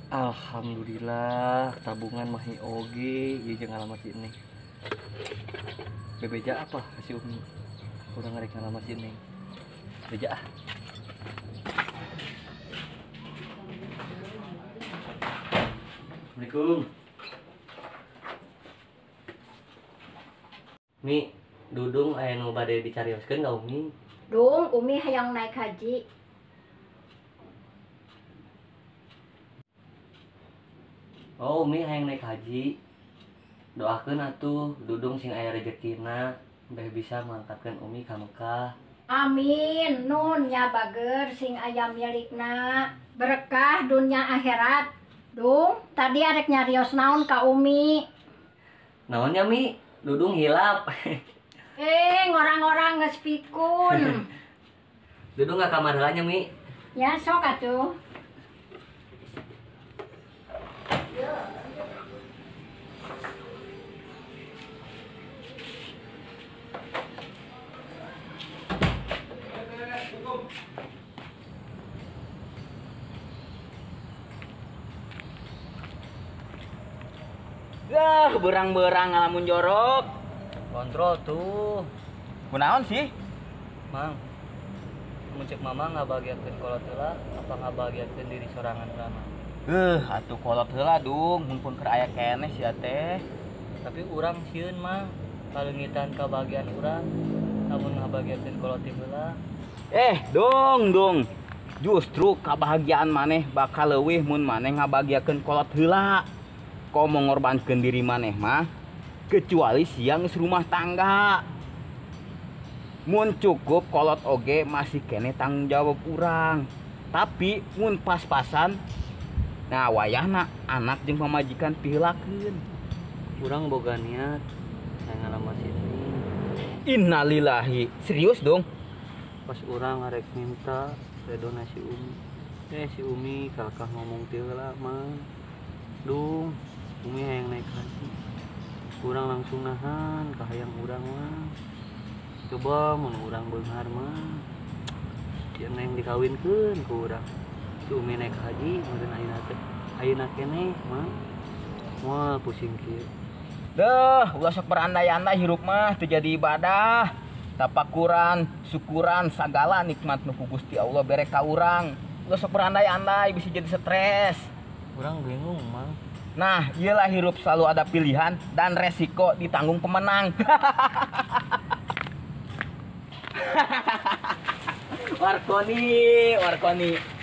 Alhamdulillah tabungan mahi oge ieu jeung alamat ini. Bebeja apa kasih Umi? Urang ngarek alamat ini. Beja ah. Assalamualaikum. Mi, Dudung aya nu bade dicarioskeun ka Umi? Dung, Umi hayang naik haji. Oh, Umi hayang naik haji. Doakeun atuh Dudung sing aya rezekina beh bisa mangkatkeun Umi ka Mekah. Amin. Nun nya bager sing aya milikna. Berkah dunia akhirat. Dung, tadi arek nyarios naon ka Umi. Naonnya Mi? Dudung hilap. Ngorang-ngorang geus pikun. Dudung ka kamar heula nya Mi. Ya sok atuh. Yah, berang-berang ngalamun jorok. Kontrol tuh. Kunaon sih? Mang. Muncul mama ngabagiakeun kolot heula apa ngabagiakeun diri sorangan heula Mang? Atuh kolot heula dung, mun pun keur aya keneh sia teh. Tapi urang sieun Mang. Kalungitan kabagian urang namun ngabagiakeun kolot heula. Dung. Justru kebahagiaan maneh bakal leuwih mun maneh ngabagiakeun kolot heula. Kau mengorbankan diri maneh mah kecuali siang serumah tangga. Mun cukup kolot oge masih kene tanggung jawab urang. Tapi mun pas-pasan nah wayahna anak jeung pamajikan piheulakeun. Urang boga niat hayang ngalamat ini. Innalillahi. Serius dong? Pas urang arek minta donasi Umi. Si Umi kakak ngomong teu heula Mang. Dung, Umi hayang naik haji. Urang langsung nahan ka hayang urang mah. Coba mun urang beunghar mah. Sia neng dikawinkeun ku urang. Si Umi naik haji meureun ayeuna keneh mah. Moal pusing kieu. Ulah sok berandai-andai hirup mah teu jadi ibadah. Tapakuran, syukuran sagala nikmat nu ku Gusti Allah bere ka urang. Ulah sok berandai-andai bisa jadi stres. Urang bingung Mang. Nah, iyalah hirup selalu ada pilihan dan resiko ditanggung pemenang. Warkoni.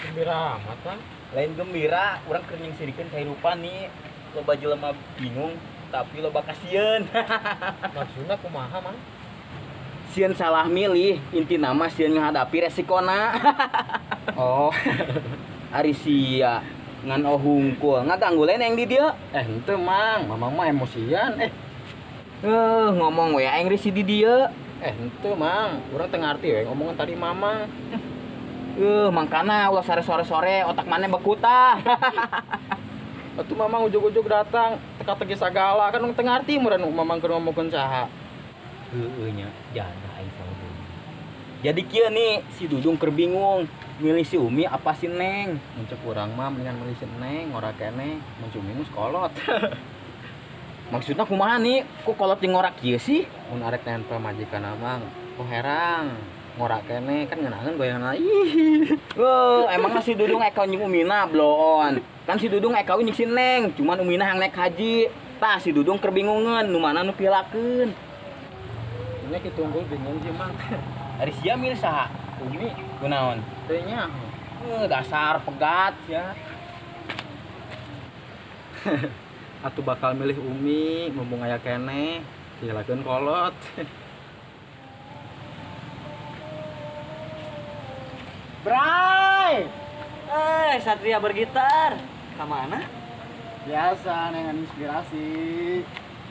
Gembira amat kan? Lain gembira, orang kernying sirikeun kehidupan nih. Loba jelema bingung, tapi loba kasieun. Maksudnya kumaha Mang? Sieun salah milih, inti nama sieun menghadapi resikona. Oh, Ari sia ngan ohungkul ngaganggu lain yang di dia. ente Mang, mamang mah emosian. Ngomong we aing risi di dia. Ente Mang, urang teu ngarti we ngomongan tadi mamang. Mangkana ulah sore-sore otak maneh bekutah. Atuh mamang ujug-ujug datang, teka-teki sagala kan teu ngarti meureun mamang keur ngomongkeun saha. Nya jana aing sama Dudung. Jadi kieu nih si Dudung keur bingung milih si Umi apa si Neng. Muncul urang mah mendingan milih si Neng, ora keneh mun si Umi mah kolot. Maksudnya kumaha nih? Kok kolot jeung ngora kieu sih? Mun arek nempel majikan Mang, kok herang. Ngora keneh kan ngeunangeun goyangan. Emang si Dudung eka jeung Umina bloon. Kan si Dudung eka jeung si Neng, cuman Umina yang naik haji. Tah si Dudung keur bingungeun nu mana nu pilakeun. Nya kitu unggul bingung sih Mang. Ari sia milih saha? Umi kunaon? Teu nya. Dasar pegat ya. Atuh bakal milih Umi, mumpung aya keneh, silakeun kolot. Bray! Satria bergitar. Ka mana? Biasa nengan inspirasi.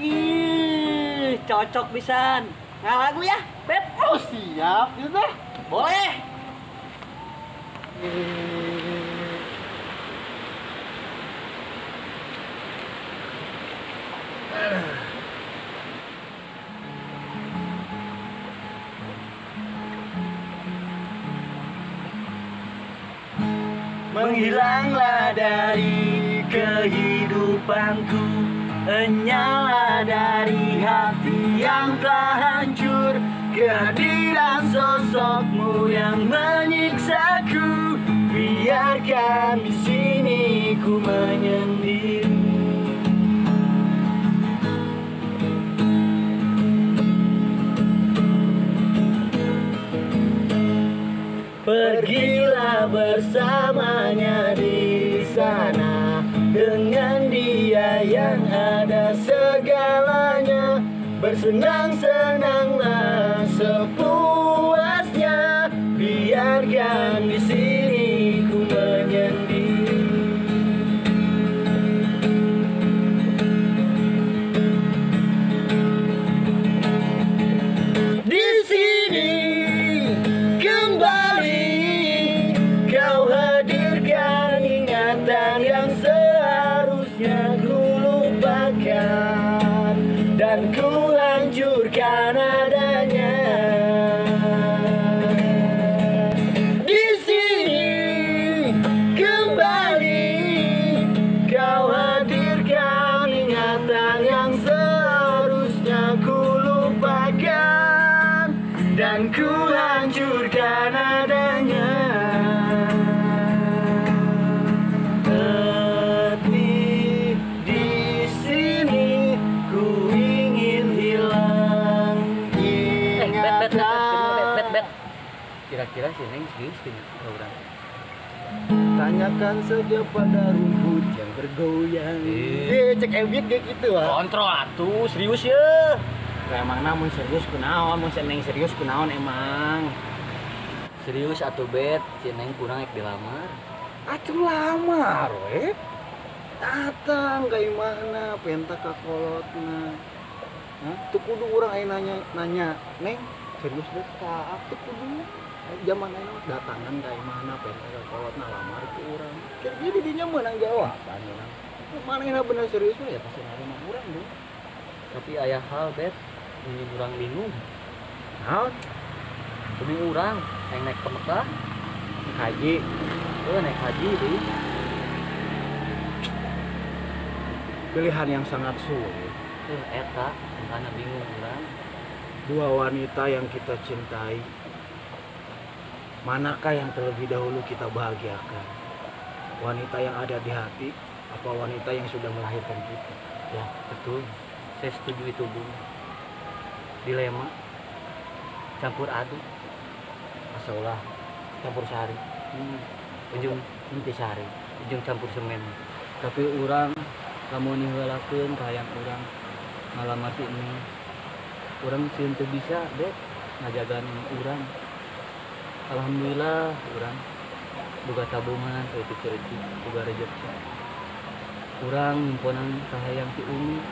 Ih, cocok pisan. Ngalagu ya, Beb. Oh, siap gitu teh. Boleh. Menghilanglah dari kehidupanku hanyalah dari hati yang telah hancur. Kehadiran sosokmu yang menyiksaku, biarkan di sini ku menyendiri. Pergilah bersamanya di sana, dengan dia yang ada segalanya. Bersenang-senanglah sepuasnya, biarkan di sini ku menyendiri. Di sini kembali kau hadirkan ingatan yang seharusnya ku lupakan dan ku hancurkan adanya. Di sini kembali kau hadirkan ingatan yang seharusnya ku lupakan dan ku hancurkan adanya. Tapi di sini ku ingin hilang ingatan. Kira-kira si Neng serius punya orang. Tanyakan saja pada rumput yang bergoyang. Cek ebit kayak gitu Kontrol atuh, serius ya. Emang namun serius kunaon, mun si Neng serius kunaon emang. Serius atuh bet, si Neng kurang ek dilamar. Atuh lamar we. Datang ka imahna penta ka kolotna. Hah? Teu kudu urang aya nanya, "Neng, serius deh ka?" Teu kudu. Zaman ayeuna datangan ka imahna penta ka kolotna lamar ku urang. Jadi dinya meunang jawaban urang. Manehna bener serius we ya pasti narima urang deh. Tapi aya hal bet, ini kurang bingung. Naon? Demi urang yang naik ke Mekah, Haji. naik haji deh. Pilihan yang sangat sulit. Eta, karena bingung urang. Dua wanita yang kita cintai, manakah yang terlebih dahulu kita bahagiakan? Wanita yang ada di hati, apa wanita yang sudah melahirkan kita? Ya betul, saya setuju itu Bu. Dilema, campur aduk, Masaulah campur sari, ujung intisari, ujung campur semen. tapi orang Kamu nihalakeun ka hayang urang ngalamar si ini. Urang sieun teu bisa dek ngajagaan urang. Alhamdulillah urang boga tabungan reutik-reutik boga rezeki. Urang himpunan ka hayang si Umi.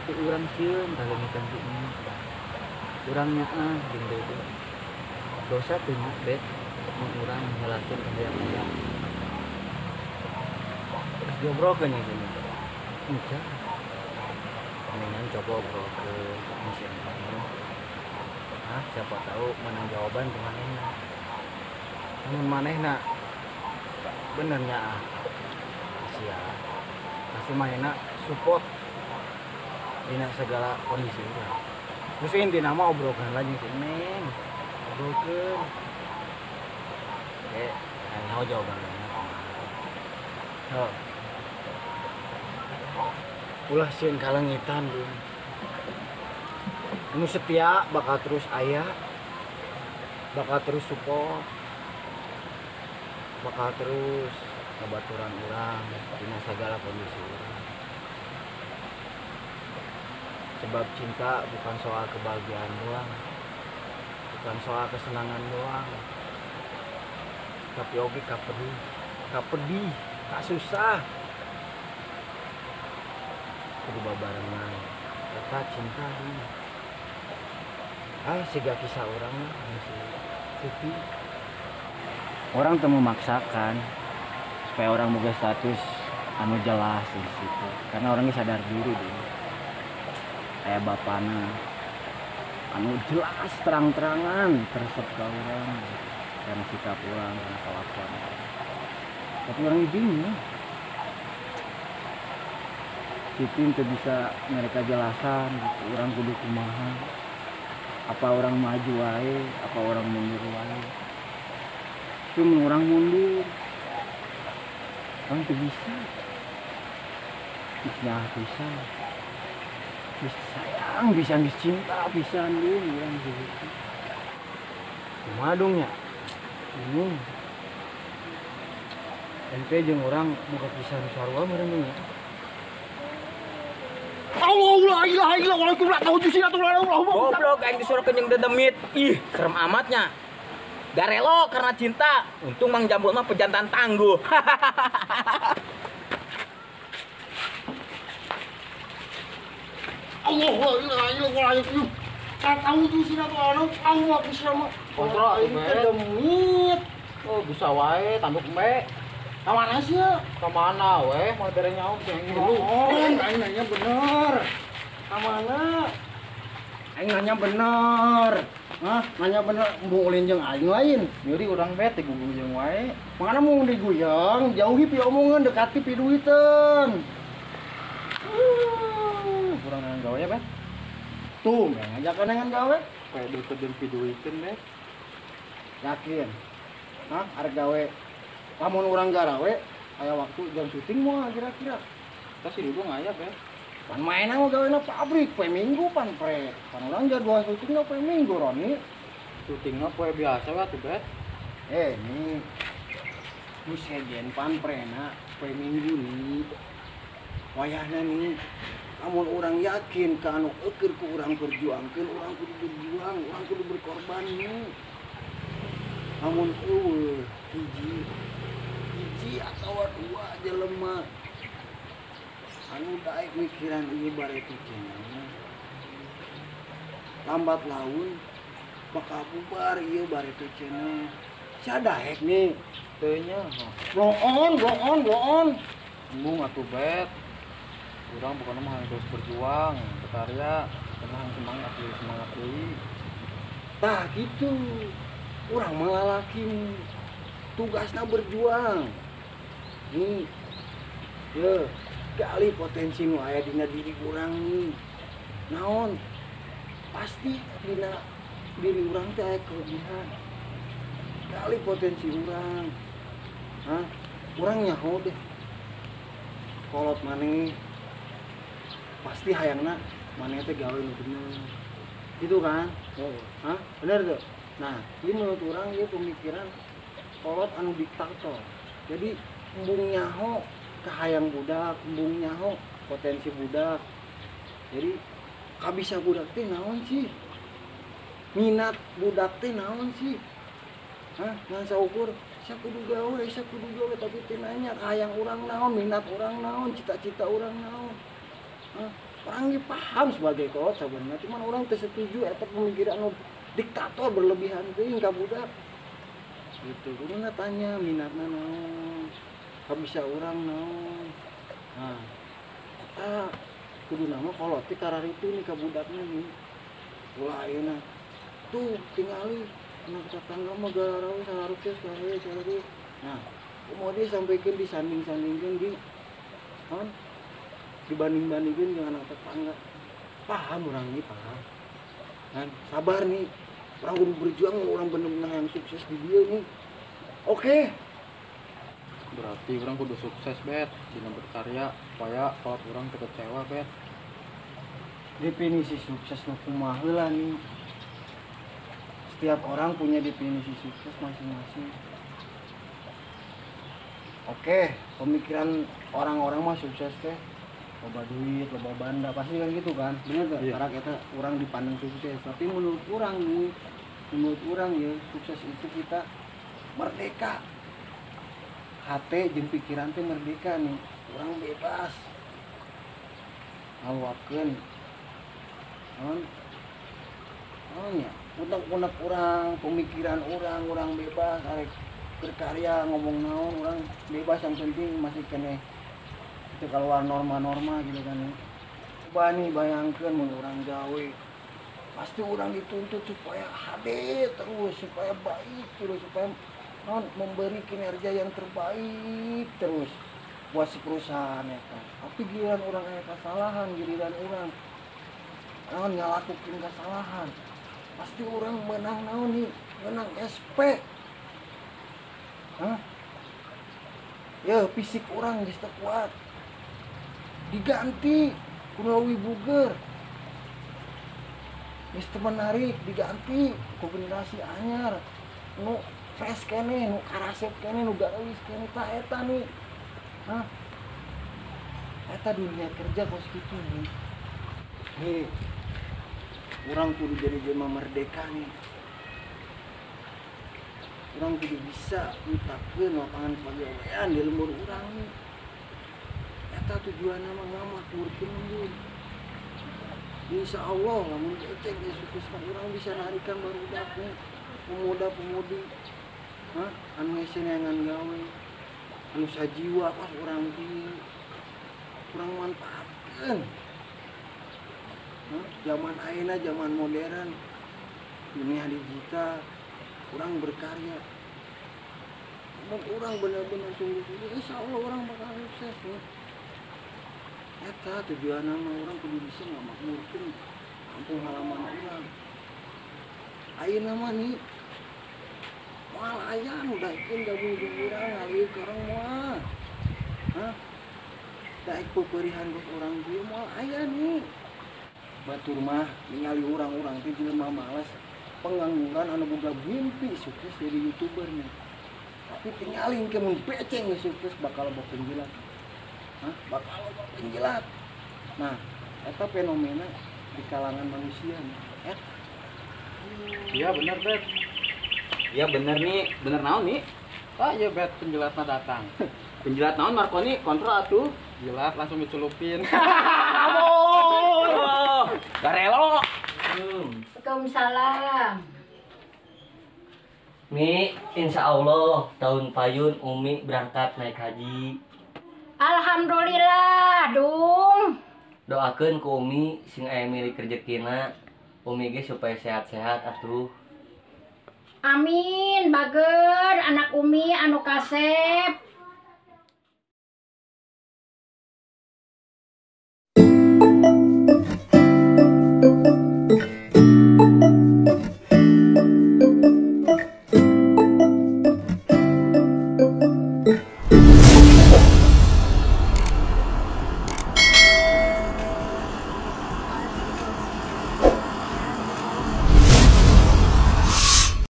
Tapi urang sieun kalengitan si Umi. Urang nyaah jeung deui. Dosa teu nya bet mun urang nihalakeun ka hayang urang. jobrokeun ya sini. Enggak. Mendingan coba bro ke mesin kamu. Siapa tahu menang jawaban ke manehna. Mun manehna benernya sia. Pasti manehna support dina segala kondisi urang. Terus intina mah obrolkeun lagi si Neng. Obrolkeun. Nyaho jawaban manehna kumaha. Ulah sieun kalengitan dulu. Anu setia bakal terus aya, bakal terus support, bakal terus ngabaturan urang dina sagala kondisi urang. Sebab cinta bukan soal kebahagiaan doang, bukan soal kesenangan doang, tapi oge kapedih, kasusah. Kudu babarengan eta cinta ini. Siga kisah orang mah si Siti. Orang teu memaksakan supaya orang boga status anu jelas di situ. Karena orangnya sadar diri deh. Kayak bapana anu jelas terang-terangan teresep ka urang karena sikap urang, karena kelakuan. Tapi orang bingung. Kitu teu bisa mereka jelasan gitu. Orang kudu kumaha. Apa orang maju wae, apa orang mundur wae. Itu mun orang mundur. Orang teu bisa. Bisa pisan. Bisa sayang, bisa cinta pisan deui urang gitu. Kumaha dong nya? Ini ente jeung orang buka kisah sarua meureun ya. Allah la ilaha illallah wa la ilaha illallah. Goblok aing disuruh kenyang dedemit. Ih, serem amatnya. Garelo karena cinta. Untung Mang Jambul mah pejantan tangguh. Allah la ilaha illallah. Tahu tuh sih apa anu Allah bisa mah. Kontrol ini demit. Oh, bisa wae tanduk embe. Ka mana sih ya? Ka mana weh? Mau bere nyawa yang dulu. Aing nanya bener. Ka mana? Aing nanya bener. Hah? Nanya bener mungulin jeung aing lain. Jadi urang bete guguyung wae. Mana mau diguyang, jauhi pi omongan, dekati pi duiteun. Urang nang gawe ya, Bet. Tuh, ngajakan dengan gawe. Kayak duit piduikeun, Bet. Yakin? Hah? Arek gawe. Lamun urang garawe, aya waktu jam syuting moal kira-kira. Kita sih dulu ngaya, Bet. Pan mainan mah gawena pabrik, poe minggu pan pre. Pan urang jadwal syuting poe minggu Roni. Syutingna poe biasa we atuh, Bet. Nih. Musejen pan prena poe minggu nih. Wayahna nih. Lamun urang yakin ka anu eukeur ku urang perjuangkeun, urang kudu berjuang, urang kudu berkorban nih. Lamun eueuh hiji atau dua jelema anu daek mikiran ieu bare teh cenah. Lambat laun bakal bubar ieu bare teh cenah. Sadaek nih. Teu nya. Blow on. Embung atuh, Bet. Urang bukan mah terus berjuang, berkarya, tenang semangat deui. Tah gitu. Urang mah lalaki tugasna berjuang. Nih. Ye, gali potensi nu aya dina diri urang nih. Naon? Pasti dina diri urang teh aya kelebihan. Gali potensi urang. Hah? Urang nyaho deh. Kolot maneh pasti hayangna maneh teh gawe nu bener. Gitu kan? Hah? Bener tuh? Nah, ini menurut orang ieu pemikiran kolot anu diktator. Jadi embung nyaho kahayang budak, embung nyaho potensi budak. Jadi kabisa budak teh naon sih? Minat budak teh naon sih? Hah? Ngan saukur sia kudu gawe, tapi teh nanya kahayang urang naon, minat urang naon, cita-cita urang naon. Hah? Orang ge paham sebagai kolot sabenerna, cuman orang teu setuju eta pemikiran anu diktator berlebihan teuing ka budak. Gitu, kuduna tanya minatna naon, kabisa urang naon. Nah, eta kuduna mah kolot teh kararitu nih ka budakna nih. Ulah ayeuna tuh tingali anak tetangga mah gararawe sahareukeun sahareukeun. Nah, kemudian sampaikan disanding-sandingkeun di naon? Dibanding-bandingkeun dengan anak tetangga. Paham orang ini paham. Kan sabar nih. Orang kudu berjuang, orang bener-bener yang sukses di dia nih. Oke. Berarti orang kudu sukses, Bet, dina berkarya supaya kolot urang teu kecewa, Bet. Definisi sukses nu kumaha heula nih. Setiap orang punya definisi sukses masing-masing. Oke, pemikiran orang-orang mah sukses teh loba duit, loba banda, pasti kan gitu kan. Bener gak? Iya. Karena kita orang dipandang sukses. Tapi menurut orang nih, ya sukses itu kita merdeka. Hati jeung pikiran teh merdeka nih. Orang bebas. Ngaluakeun. Nya, unek-unek orang, pemikiran orang bebas, arek berkarya ngomong naon orang bebas, yang penting masih kene itu keluar norma-norma gitu kan. Coba nih bayangkan mun orang gawe pasti orang dituntut supaya HD terus, supaya baik terus, supaya memberi kinerja yang terbaik terus. buat si perusahaan eta. Tapi giliran orang aya kesalahan, giliran orang naon ngalakukeun kesalahan. Pasti orang menang naon nih, menang SP. Hah? Ya fisik orang geus teu kuat. Diganti ku leuwih buger. Geus teu menarik, diganti ku generasi anyar. Nu fresh kene, nu karasep kene, nu gaeulis kene ta eta nih. Hah? Eta dunia kerja kos kitu nih. Nih. Urang kudu jadi jelema merdeka nih. Urang kudu bisa nyiptakeun lapangan pagawean di lembur urang nih. Eta tujuanna mah ngamakmurkeun nih. Insya Allah lamun ecek geus sukses urang bisa narikan barudak nih. Pemuda-pemudi anu hese neangan gawe anu sajiwa pas urang kieu urang manfaatkeun zaman ayeuna zaman modern dunia digital urang berkarya mun urang bener-bener sungguh-sungguh insyaallah urang bakal sukses nih eta tujuanna mah urang kudu bisa ngamakmurkeun kampung halaman urang ayeuna mah nih moal aya nu daekeun gabung urang ngalih ka urang moal. Hah? Daek peuperihan bos urang dieu moal aya nih. Batur mah ningali urang-urang teh jelema males pengangguran anu boga mimpi sukses jadi YouTuber nih. Tapi tingalin ke mun beceng geus sukses bakal boga penjilat. Hah? Bakal boga penjilat. Nah, eta fenomena di kalangan manusia nih. Iya bener Bet. Ya bener nih, bener naon nih? Ah iya Bet, penjilatna datang. Penjilat naon Marconi kontrol atuh. Jilat langsung dicelupin. Aduh, garelo. Waalaikumsalam. Mi, insya Allah tahun payun Umi berangkat naik haji. Alhamdulillah, Dung. Doakeun ku Umi sing aya milik rezekina. Umi ge supaya sehat-sehat atuh. Amin, bager anak Umi anu kasep.